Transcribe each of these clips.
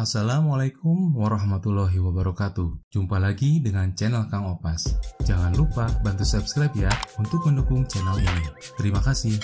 Assalamualaikum warahmatullahi wabarakatuh. Jumpa lagi dengan channel Kang Opas. Jangan lupa bantu subscribe ya untuk mendukung channel ini. Terima kasih.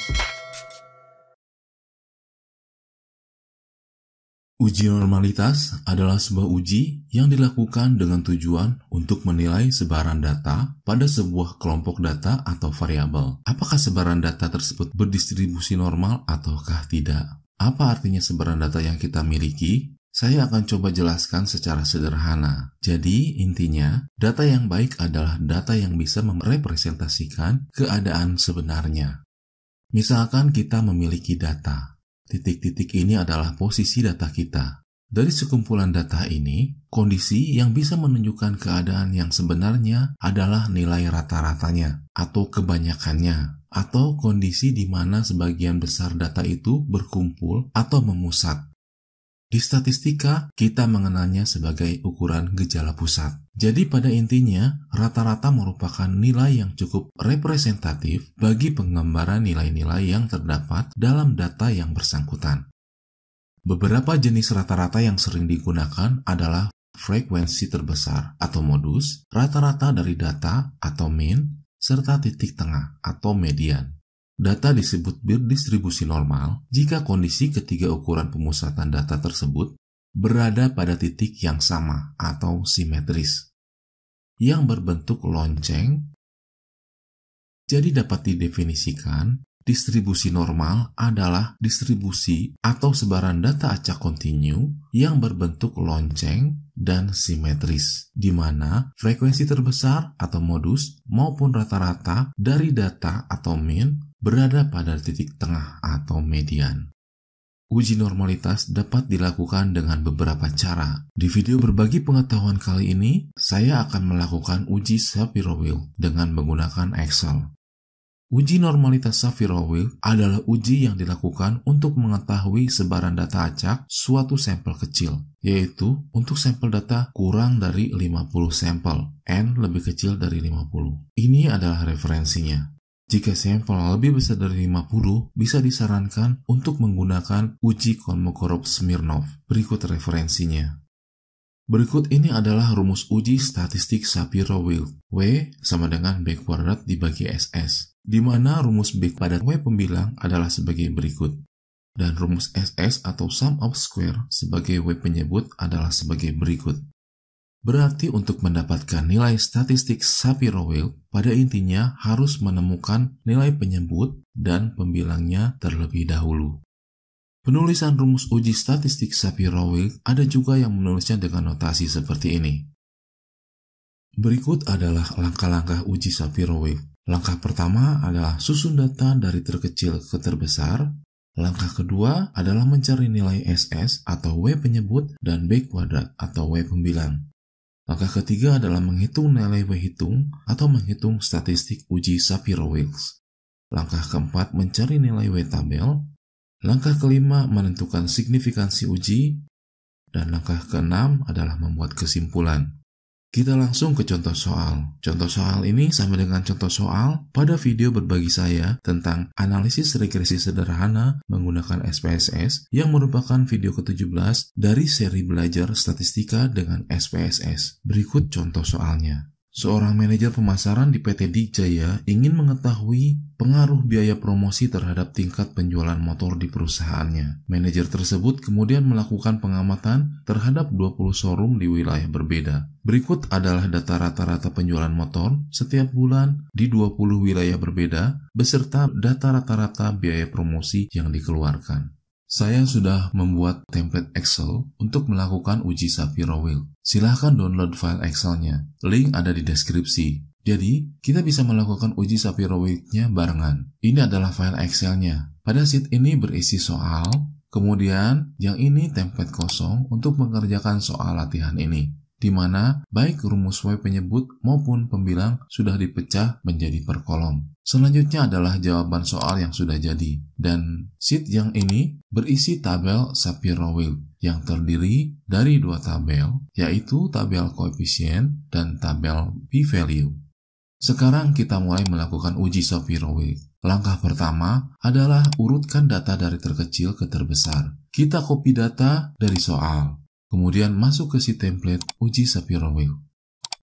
Uji normalitas adalah sebuah uji yang dilakukan dengan tujuan untuk menilai sebaran data pada sebuah kelompok data atau variabel. Apakah sebaran data tersebut berdistribusi normal ataukah tidak? Apa artinya sebaran data yang kita miliki? Saya akan coba jelaskan secara sederhana. Jadi, intinya, data yang baik adalah data yang bisa merepresentasikan keadaan sebenarnya. Misalkan kita memiliki data. Titik-titik ini adalah posisi data kita. Dari sekumpulan data ini, kondisi yang bisa menunjukkan keadaan yang sebenarnya adalah nilai rata-ratanya atau kebanyakannya, atau kondisi di mana sebagian besar data itu berkumpul atau memusat. Di statistika, kita mengenalnya sebagai ukuran gejala pusat. Jadi pada intinya, rata-rata merupakan nilai yang cukup representatif bagi penggambaran nilai-nilai yang terdapat dalam data yang bersangkutan. Beberapa jenis rata-rata yang sering digunakan adalah frekuensi terbesar atau modus, rata-rata dari data atau mean, serta titik tengah atau median. Data disebut berdistribusi normal jika kondisi ketiga ukuran pemusatan data tersebut berada pada titik yang sama atau simetris, yang berbentuk lonceng. Jadi dapat didefinisikan, distribusi normal adalah distribusi atau sebaran data acak kontinu yang berbentuk lonceng dan simetris, di mana frekuensi terbesar atau modus maupun rata-rata dari data atau mean berada pada titik tengah atau median. Uji normalitas dapat dilakukan dengan beberapa cara. Di video berbagi pengetahuan kali ini, saya akan melakukan uji Shapiro-Wilk dengan menggunakan Excel. Uji normalitas Shapiro-Wilk adalah uji yang dilakukan untuk mengetahui sebaran data acak suatu sampel kecil, yaitu untuk sampel data kurang dari 50 sampel, N lebih kecil dari 50. Ini adalah referensinya. Jika sampel lebih besar dari 50, bisa disarankan untuk menggunakan uji Kolmogorov-Smirnov. Berikut referensinya. Berikut ini adalah rumus uji statistik Shapiro-Wilk. W sama dengan B kuadrat dibagi SS, di mana rumus B pada W pembilang adalah sebagai berikut. Dan rumus SS atau sum of square sebagai W penyebut adalah sebagai berikut. Berarti untuk mendapatkan nilai statistik Shapiro-Wilk, pada intinya harus menemukan nilai penyebut dan pembilangnya terlebih dahulu. Penulisan rumus uji statistik Shapiro-Wilk ada juga yang menulisnya dengan notasi seperti ini. Berikut adalah langkah-langkah uji Shapiro-Wilk. Langkah pertama adalah susun data dari terkecil ke terbesar. Langkah kedua adalah mencari nilai SS atau W penyebut dan B kuadrat atau W pembilang. Langkah ketiga adalah menghitung nilai W hitung atau menghitung statistik uji Shapiro-Wilk. Langkah keempat mencari nilai W tabel. Langkah kelima menentukan signifikansi uji. Dan langkah keenam adalah membuat kesimpulan. Kita langsung ke contoh soal. Contoh soal ini sama dengan contoh soal pada video berbagi saya tentang analisis regresi sederhana menggunakan SPSS yang merupakan video ke-17 dari seri belajar statistika dengan SPSS. Berikut contoh soalnya. Seorang manajer pemasaran di PT Dijaya ingin mengetahui pengaruh biaya promosi terhadap tingkat penjualan motor di perusahaannya. Manajer tersebut kemudian melakukan pengamatan terhadap 20 showroom di wilayah berbeda. Berikut adalah data rata-rata penjualan motor setiap bulan di 20 wilayah berbeda, beserta data rata-rata biaya promosi yang dikeluarkan. Saya sudah membuat template Excel untuk melakukan uji Shapiro-Wilk. Silahkan download file Excel-nya. Link ada di deskripsi. Jadi, kita bisa melakukan uji Shapiro-Wilk-nya barengan. Ini adalah file Excel-nya. Pada sheet ini berisi soal, kemudian yang ini template kosong untuk mengerjakan soal latihan ini, di mana baik rumus W penyebut maupun pembilang sudah dipecah menjadi per kolom. Selanjutnya adalah jawaban soal yang sudah jadi, dan sheet yang ini berisi tabel Shapiro-Wilk yang terdiri dari dua tabel, yaitu tabel koefisien dan tabel p-value. Sekarang kita mulai melakukan uji Shapiro-Wilk. Langkah pertama adalah urutkan data dari terkecil ke terbesar. Kita copy data dari soal. Kemudian masuk ke si template uji Shapiro-Wilk.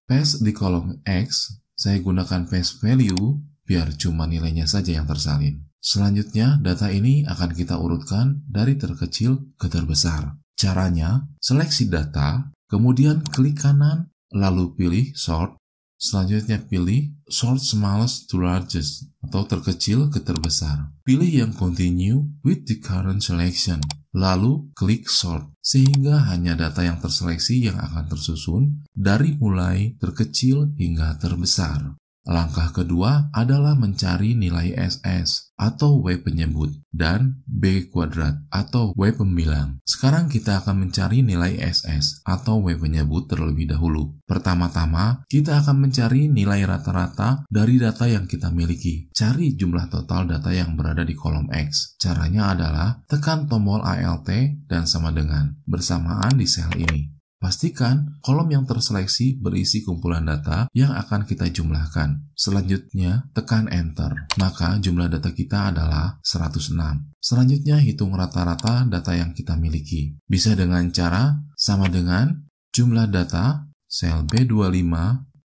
Paste di kolom X, saya gunakan paste value biar cuma nilainya saja yang tersalin. Selanjutnya, data ini akan kita urutkan dari terkecil ke terbesar. Caranya, seleksi data, kemudian klik kanan, lalu pilih sort. Selanjutnya pilih sort smallest to largest atau terkecil ke terbesar. Pilih yang continue with the current selection. Lalu klik sort sehingga hanya data yang terseleksi yang akan tersusun dari mulai terkecil hingga terbesar. Langkah kedua adalah mencari nilai SS atau W penyebut dan B kuadrat atau W pembilang. Sekarang kita akan mencari nilai SS atau W penyebut terlebih dahulu. Pertama-tama, kita akan mencari nilai rata-rata dari data yang kita miliki. Cari jumlah total data yang berada di kolom X. Caranya adalah tekan tombol Alt dan sama dengan bersamaan di sel ini. Pastikan kolom yang terseleksi berisi kumpulan data yang akan kita jumlahkan. Selanjutnya, tekan Enter. Maka jumlah data kita adalah 106. Selanjutnya, hitung rata-rata data yang kita miliki. Bisa dengan cara sama dengan jumlah data sel B25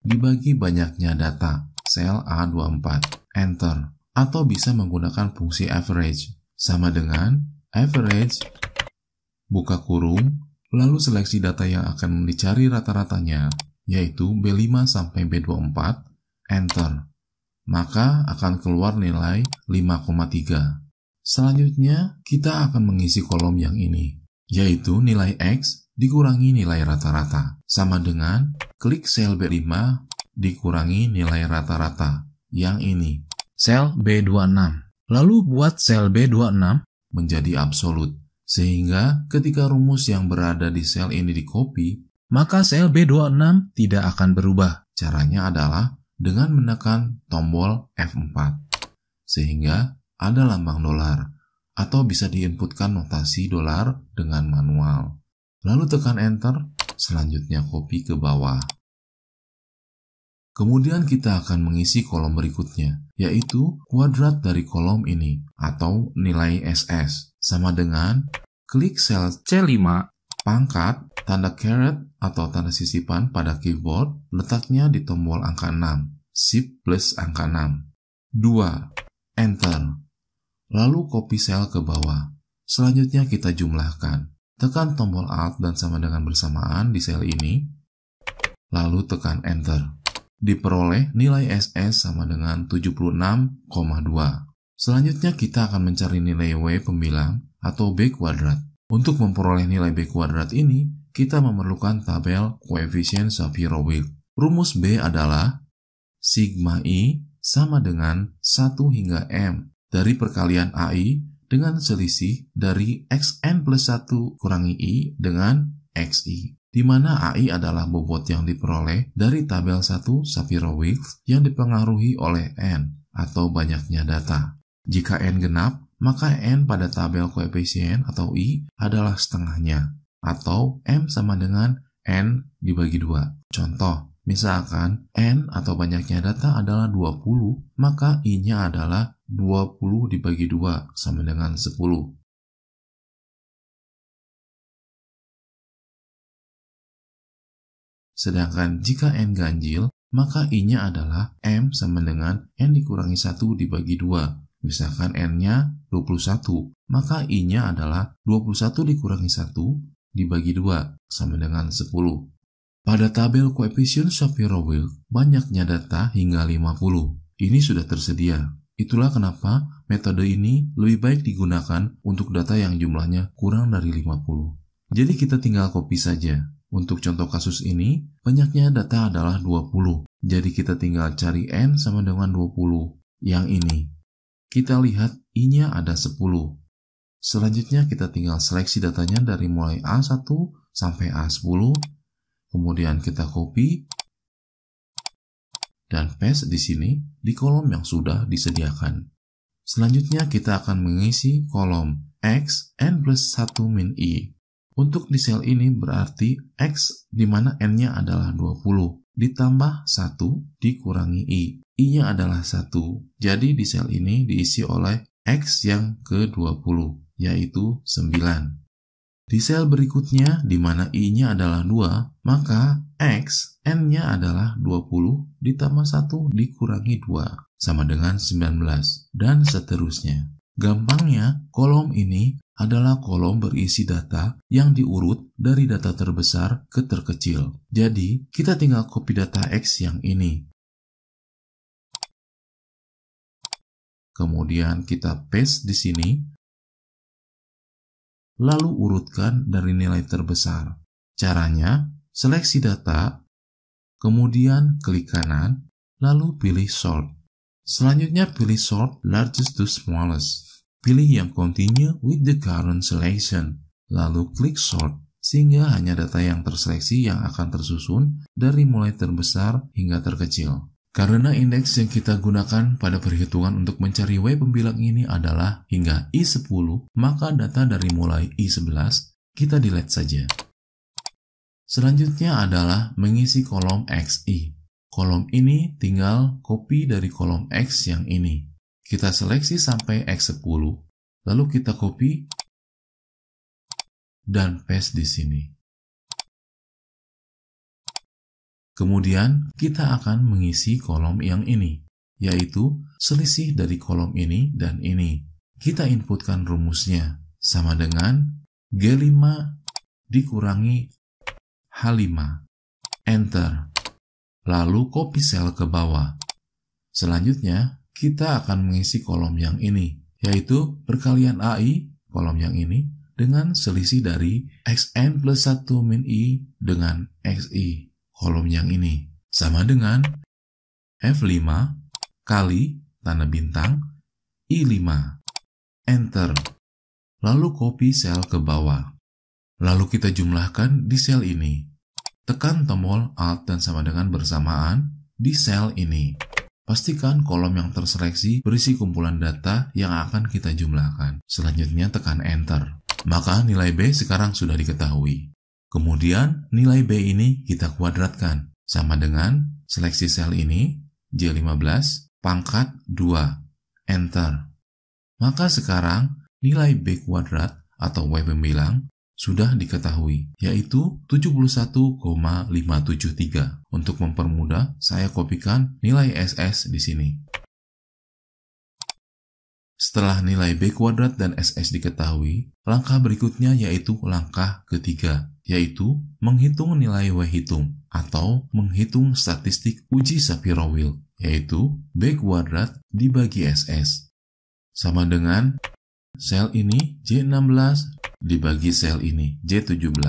dibagi banyaknya data sel A24. Enter. Atau bisa menggunakan fungsi average. Sama dengan average buka kurung lalu seleksi data yang akan dicari rata-ratanya, yaitu B5 sampai B24, Enter. Maka akan keluar nilai 5,3. Selanjutnya, kita akan mengisi kolom yang ini, yaitu nilai X dikurangi nilai rata-rata, sama dengan klik sel B5 dikurangi nilai rata-rata, yang ini, sel B26. Lalu buat sel B26 menjadi absolut. Sehingga ketika rumus yang berada di sel ini di-copy, maka sel B26 tidak akan berubah. Caranya adalah dengan menekan tombol F4. Sehingga ada lambang dolar, atau bisa diinputkan notasi dolar dengan manual. Lalu tekan Enter, selanjutnya copy ke bawah. Kemudian kita akan mengisi kolom berikutnya, yaitu kuadrat dari kolom ini, atau nilai SS. Sama dengan klik sel C5, pangkat, tanda caret atau tanda sisipan pada keyboard, letaknya di tombol angka 6, Shift plus angka 6. 2. Enter. Lalu copy sel ke bawah. Selanjutnya kita jumlahkan. Tekan tombol Alt dan sama dengan bersamaan di sel ini, lalu tekan Enter. Diperoleh nilai SS sama dengan 76,2. Selanjutnya kita akan mencari nilai W pembilang atau B kuadrat. Untuk memperoleh nilai B kuadrat ini, kita memerlukan tabel koefisien Shapiro-Wilk. Rumus B adalah sigma I sama dengan 1 hingga M dari perkalian AI dengan selisih dari Xn plus 1 kurangi I dengan Xi. Di mana AI adalah bobot yang diperoleh dari tabel 1 Shapiro-Wilk yang dipengaruhi oleh N atau banyaknya data. Jika N genap, maka N pada tabel koefisien atau I adalah setengahnya, atau M sama dengan N dibagi 2. Contoh, misalkan N atau banyaknya data adalah 20, maka I-nya adalah 20 dibagi 2 sama dengan 10. Sedangkan jika N ganjil, maka I-nya adalah M sama dengan N dikurangi 1 dibagi 2. Misalkan N-nya 21, maka I-nya adalah 21 dikurangi 1 dibagi 2 sama dengan 10. Pada tabel koefisien Shapiro-Wilk, banyaknya data hingga 50. Ini sudah tersedia. Itulah kenapa metode ini lebih baik digunakan untuk data yang jumlahnya kurang dari 50. Jadi kita tinggal copy saja. Untuk contoh kasus ini, banyaknya data adalah 20. Jadi kita tinggal cari N sama dengan 20. Yang ini. Kita lihat I-nya ada 10. Selanjutnya kita tinggal seleksi datanya dari mulai A1 sampai A10. Kemudian kita copy dan paste di sini di kolom yang sudah disediakan. Selanjutnya kita akan mengisi kolom X N plus 1 min I. Untuk di sel ini berarti X di mana N-nya adalah 20 ditambah 1 dikurangi I. I-nya adalah 1, jadi di sel ini diisi oleh X yang ke-20, yaitu 9. Di sel berikutnya, di mana I-nya adalah 2, maka X, N-nya adalah 20 ditambah 1 dikurangi 2, sama dengan 19, dan seterusnya. Gampangnya, kolom ini adalah kolom berisi data yang diurut dari data terbesar ke terkecil. Jadi, kita tinggal copy data X yang ini. Kemudian kita paste di sini, lalu urutkan dari nilai terbesar. Caranya, seleksi data, kemudian klik kanan, lalu pilih sort. Selanjutnya pilih sort largest to smallest. Pilih yang continue with the current selection, lalu klik sort, sehingga hanya data yang terseleksi yang akan tersusun dari mulai terbesar hingga terkecil. Karena indeks yang kita gunakan pada perhitungan untuk mencari Y pembilang ini adalah hingga I10, maka data dari mulai I11 kita delete saja. Selanjutnya adalah mengisi kolom XI. Kolom ini tinggal copy dari kolom X yang ini. Kita seleksi sampai X10, lalu kita copy dan paste di sini. Kemudian kita akan mengisi kolom yang ini, yaitu selisih dari kolom ini dan ini. Kita inputkan rumusnya, sama dengan G5 dikurangi H5. Enter. Lalu copy sel ke bawah. Selanjutnya, kita akan mengisi kolom yang ini, yaitu perkalian AI, kolom yang ini, dengan selisih dari XN plus 1 min I dengan XI. Kolom yang ini sama dengan F5 kali tanda bintang I5. Enter. Lalu copy sel ke bawah. Lalu kita jumlahkan di sel ini. Tekan tombol Alt dan sama dengan bersamaan di sel ini. Pastikan kolom yang terseleksi berisi kumpulan data yang akan kita jumlahkan. Selanjutnya tekan Enter. Maka nilai B sekarang sudah diketahui. Kemudian nilai B ini kita kuadratkan, sama dengan seleksi sel ini, J15, pangkat 2, Enter. Maka sekarang nilai B kuadrat atau Y pembilang sudah diketahui, yaitu 71,573. Untuk mempermudah, saya kopikan nilai SS di sini. Setelah nilai B kuadrat dan SS diketahui, langkah berikutnya yaitu langkah ketiga, yaitu menghitung nilai Y hitung atau menghitung statistik uji Shapiro-Wilk, yaitu B kuadrat dibagi SS. Sama dengan sel ini J16 dibagi sel ini J17,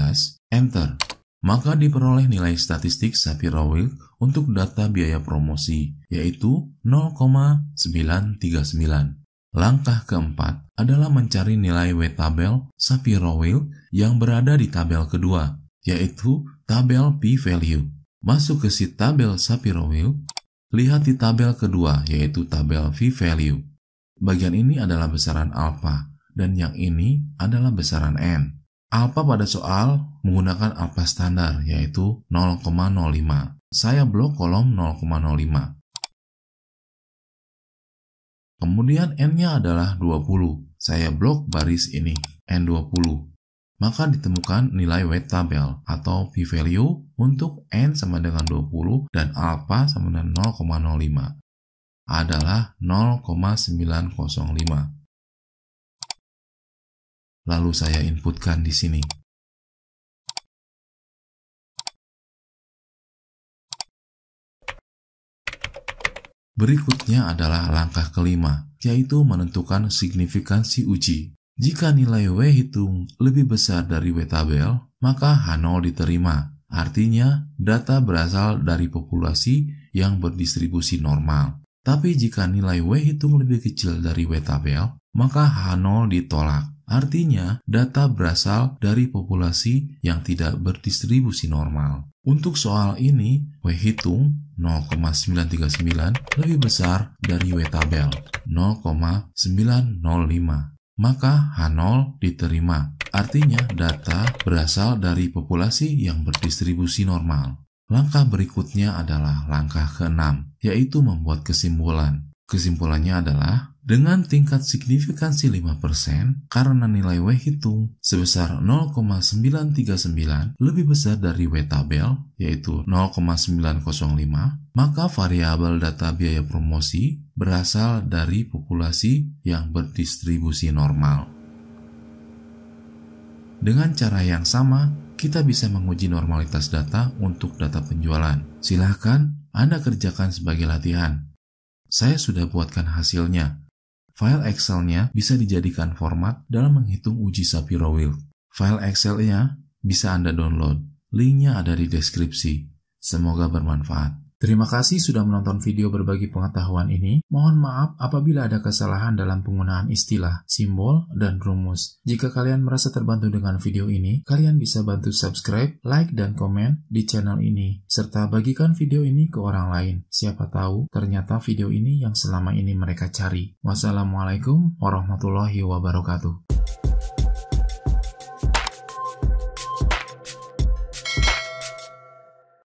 Enter. Maka diperoleh nilai statistik Shapiro-Wilk untuk data biaya promosi, yaitu 0,939. Langkah keempat adalah mencari nilai W tabel Shapiro-Wilk yang berada di tabel kedua, yaitu tabel p-value. Masuk ke sheet tabel Shapiro-Wilk, lihat di tabel kedua, yaitu tabel p-value. Bagian ini adalah besaran alpha, dan yang ini adalah besaran n. Alpha pada soal menggunakan alpha standar, yaitu 0,05. Saya blok kolom 0,05. Kemudian N-nya adalah 20. Saya blok baris ini, N20. Maka ditemukan nilai weight tabel atau p-value untuk N sama dengan 20 dan alpha sama dengan 0,05 adalah 0,905. Lalu saya inputkan di sini. Berikutnya adalah langkah kelima, yaitu menentukan signifikansi uji. Jika nilai W hitung lebih besar dari W tabel, maka H0 diterima. Artinya, data berasal dari populasi yang berdistribusi normal. Tapi jika nilai W hitung lebih kecil dari W tabel, maka H0 ditolak. Artinya, data berasal dari populasi yang tidak berdistribusi normal. Untuk soal ini, W hitung 0,939 lebih besar dari W tabel 0,905. Maka H0 diterima. Artinya, data berasal dari populasi yang berdistribusi normal. Langkah berikutnya adalah langkah ke-6, yaitu membuat kesimpulan. Kesimpulannya adalah dengan tingkat signifikansi 5% karena nilai W hitung sebesar 0,939 lebih besar dari W tabel yaitu 0,905, maka variabel data biaya promosi berasal dari populasi yang berdistribusi normal. Dengan cara yang sama, kita bisa menguji normalitas data untuk data penjualan. Silahkan Anda kerjakan sebagai latihan. Saya sudah buatkan hasilnya. File Excel-nya bisa dijadikan format dalam menghitung uji Shapiro-Wilk. File Excel-nya bisa Anda download. Linknya ada di deskripsi. Semoga bermanfaat. Terima kasih sudah menonton video berbagi pengetahuan ini. Mohon maaf apabila ada kesalahan dalam penggunaan istilah, simbol, dan rumus. Jika kalian merasa terbantu dengan video ini, kalian bisa bantu subscribe, like, dan komen di channel ini. Serta bagikan video ini ke orang lain. Siapa tahu ternyata video ini yang selama ini mereka cari. Wassalamualaikum warahmatullahi wabarakatuh.